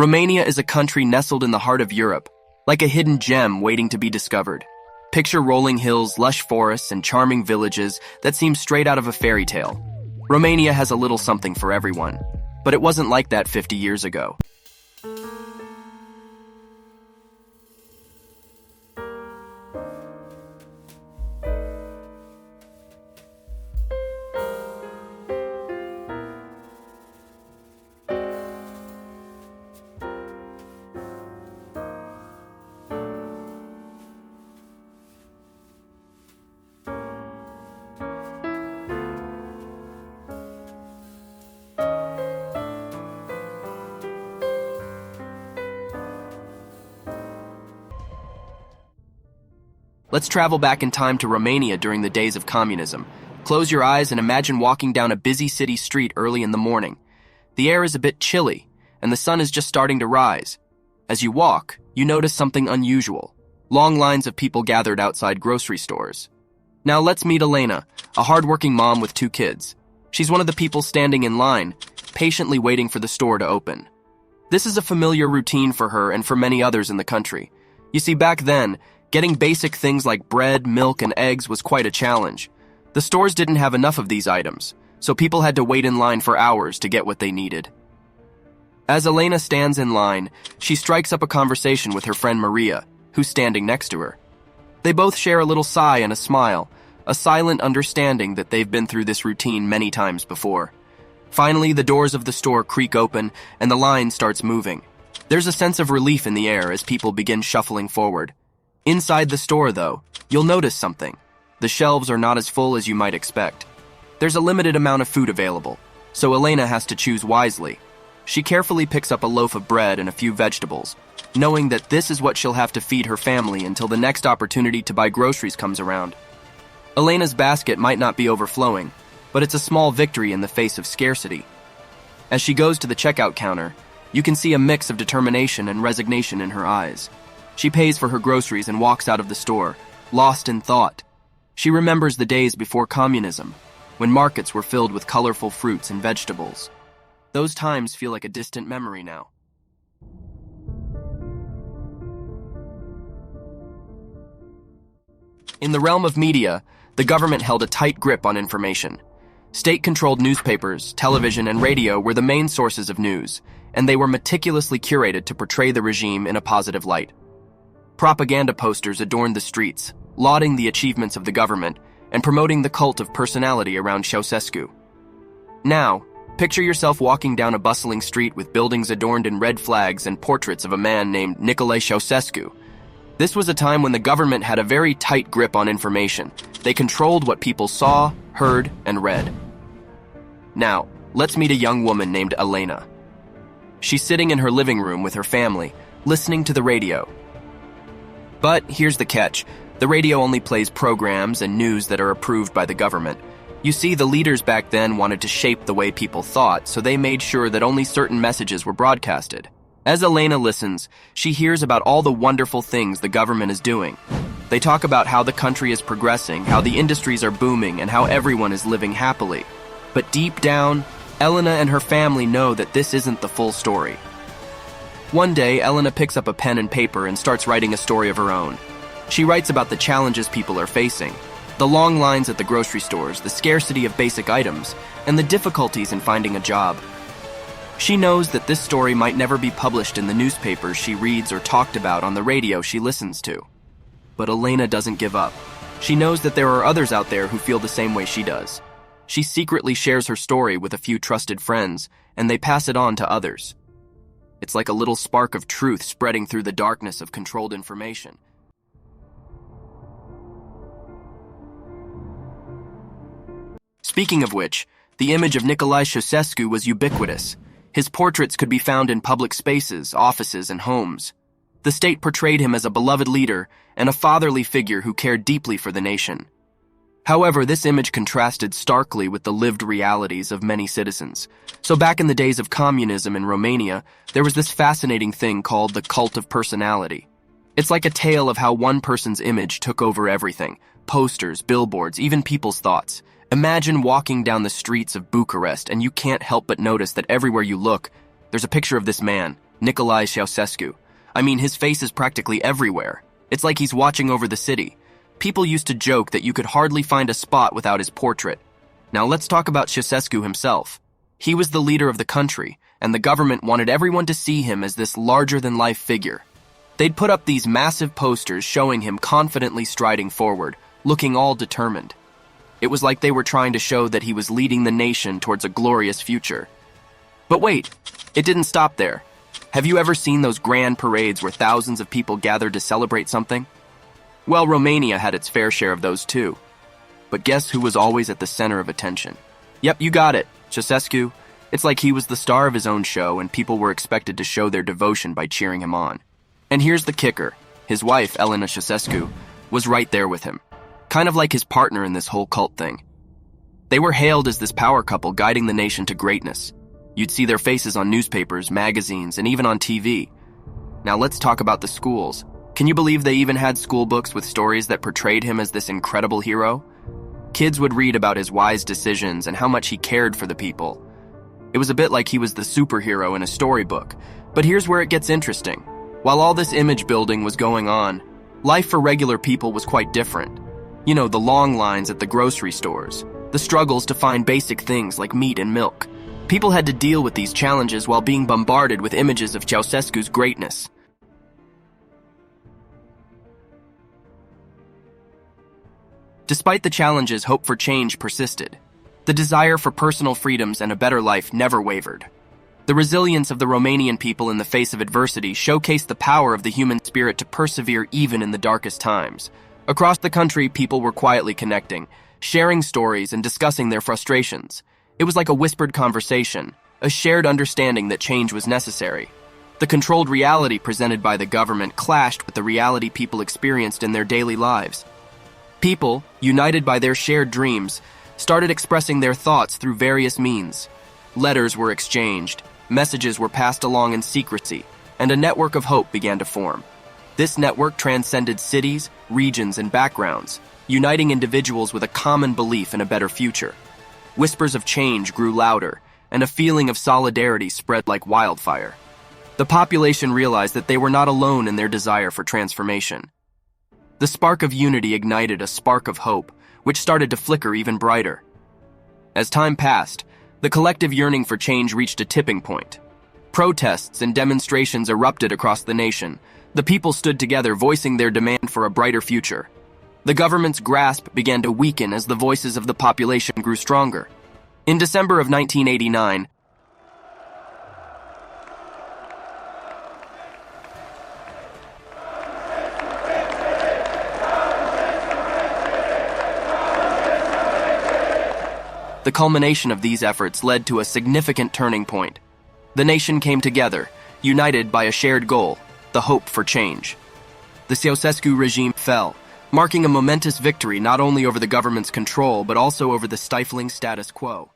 Romania is a country nestled in the heart of Europe, like a hidden gem waiting to be discovered. Picture rolling hills, lush forests, and charming villages that seem straight out of a fairy tale. Romania has a little something for everyone, but it wasn't like that 50 years ago. Let's travel back in time to Romania during the days of communism. Close your eyes and imagine walking down a busy city street early in the morning. The air is a bit chilly, and the sun is just starting to rise. As you walk, you notice something unusual. Long lines of people gathered outside grocery stores. Now let's meet Elena, a hardworking mom with 2 kids. She's one of the people standing in line, patiently waiting for the store to open. This is a familiar routine for her and for many others in the country. You see, back then, getting basic things like bread, milk, and eggs was quite a challenge. The stores didn't have enough of these items, so people had to wait in line for hours to get what they needed. As Elena stands in line, she strikes up a conversation with her friend Maria, who's standing next to her. They both share a little sigh and a smile, a silent understanding that they've been through this routine many times before. Finally, the doors of the store creak open and the line starts moving. There's a sense of relief in the air as people begin shuffling forward. Inside the store, though, you'll notice something. The shelves are not as full as you might expect. There's a limited amount of food available, so Elena has to choose wisely. She carefully picks up a loaf of bread and a few vegetables, knowing that this is what she'll have to feed her family until the next opportunity to buy groceries comes around. Elena's basket might not be overflowing, but it's a small victory in the face of scarcity. As she goes to the checkout counter, you can see a mix of determination and resignation in her eyes. She pays for her groceries and walks out of the store, lost in thought. She remembers the days before communism, when markets were filled with colorful fruits and vegetables. Those times feel like a distant memory now. In the realm of media, the government held a tight grip on information. State-controlled newspapers, television, and radio were the main sources of news, and they were meticulously curated to portray the regime in a positive light. Propaganda posters adorned the streets, lauding the achievements of the government and promoting the cult of personality around Ceausescu. Now, picture yourself walking down a bustling street with buildings adorned in red flags and portraits of a man named Nicolae Ceausescu. This was a time when the government had a very tight grip on information. They controlled what people saw, heard, and read. Now, let's meet a young woman named Elena. She's sitting in her living room with her family, listening to the radio. But here's the catch. The radio only plays programs and news that are approved by the government. You see, the leaders back then wanted to shape the way people thought, so they made sure that only certain messages were broadcasted. As Elena listens, she hears about all the wonderful things the government is doing. They talk about how the country is progressing, how the industries are booming, and how everyone is living happily. But deep down, Elena and her family know that this isn't the full story. One day, Elena picks up a pen and paper and starts writing a story of her own. She writes about the challenges people are facing, the long lines at the grocery stores, the scarcity of basic items, and the difficulties in finding a job. She knows that this story might never be published in the newspapers she reads or talked about on the radio she listens to. But Elena doesn't give up. She knows that there are others out there who feel the same way she does. She secretly shares her story with a few trusted friends, and they pass it on to others. It's like a little spark of truth spreading through the darkness of controlled information. Speaking of which, the image of Nicolae Ceausescu was ubiquitous. His portraits could be found in public spaces, offices, and homes. The state portrayed him as a beloved leader and a fatherly figure who cared deeply for the nation. However, this image contrasted starkly with the lived realities of many citizens. So back in the days of communism in Romania, there was this fascinating thing called the cult of personality. It's like a tale of how one person's image took over everything: posters, billboards, even people's thoughts. Imagine walking down the streets of Bucharest and you can't help but notice that everywhere you look, there's a picture of this man, Nicolae Ceausescu. I mean, his face is practically everywhere. It's like he's watching over the city. People used to joke that you could hardly find a spot without his portrait. Now let's talk about Ceausescu himself. He was the leader of the country, and the government wanted everyone to see him as this larger-than-life figure. They'd put up these massive posters showing him confidently striding forward, looking all determined. It was like they were trying to show that he was leading the nation towards a glorious future. But wait, it didn't stop there. Have you ever seen those grand parades where thousands of people gathered to celebrate something? Well, Romania had its fair share of those too. But guess who was always at the center of attention? Yep, you got it, Ceausescu. It's like he was the star of his own show and people were expected to show their devotion by cheering him on. And here's the kicker. His wife, Elena Ceausescu, was right there with him. Kind of like his partner in this whole cult thing. They were hailed as this power couple guiding the nation to greatness. You'd see their faces on newspapers, magazines, and even on TV. Now let's talk about the schools. Can you believe they even had school books with stories that portrayed him as this incredible hero? Kids would read about his wise decisions and how much he cared for the people. It was a bit like he was the superhero in a storybook. But here's where it gets interesting. While all this image building was going on, life for regular people was quite different. You know, the long lines at the grocery stores, the struggles to find basic things like meat and milk. People had to deal with these challenges while being bombarded with images of Ceausescu's greatness. Despite the challenges, hope for change persisted. The desire for personal freedoms and a better life never wavered. The resilience of the Romanian people in the face of adversity showcased the power of the human spirit to persevere even in the darkest times. Across the country, people were quietly connecting, sharing stories and discussing their frustrations. It was like a whispered conversation, a shared understanding that change was necessary. The controlled reality presented by the government clashed with the reality people experienced in their daily lives. People, united by their shared dreams, started expressing their thoughts through various means. Letters were exchanged, messages were passed along in secrecy, and a network of hope began to form. This network transcended cities, regions, and backgrounds, uniting individuals with a common belief in a better future. Whispers of change grew louder, and a feeling of solidarity spread like wildfire. The population realized that they were not alone in their desire for transformation. The spark of unity ignited a spark of hope, which started to flicker even brighter. As time passed, the collective yearning for change reached a tipping point. Protests and demonstrations erupted across the nation. The people stood together, voicing their demand for a brighter future. The government's grasp began to weaken as the voices of the population grew stronger. In December of 1989, the culmination of these efforts led to a significant turning point. The nation came together, united by a shared goal, the hope for change. The Ceausescu regime fell, marking a momentous victory not only over the government's control but also over the stifling status quo.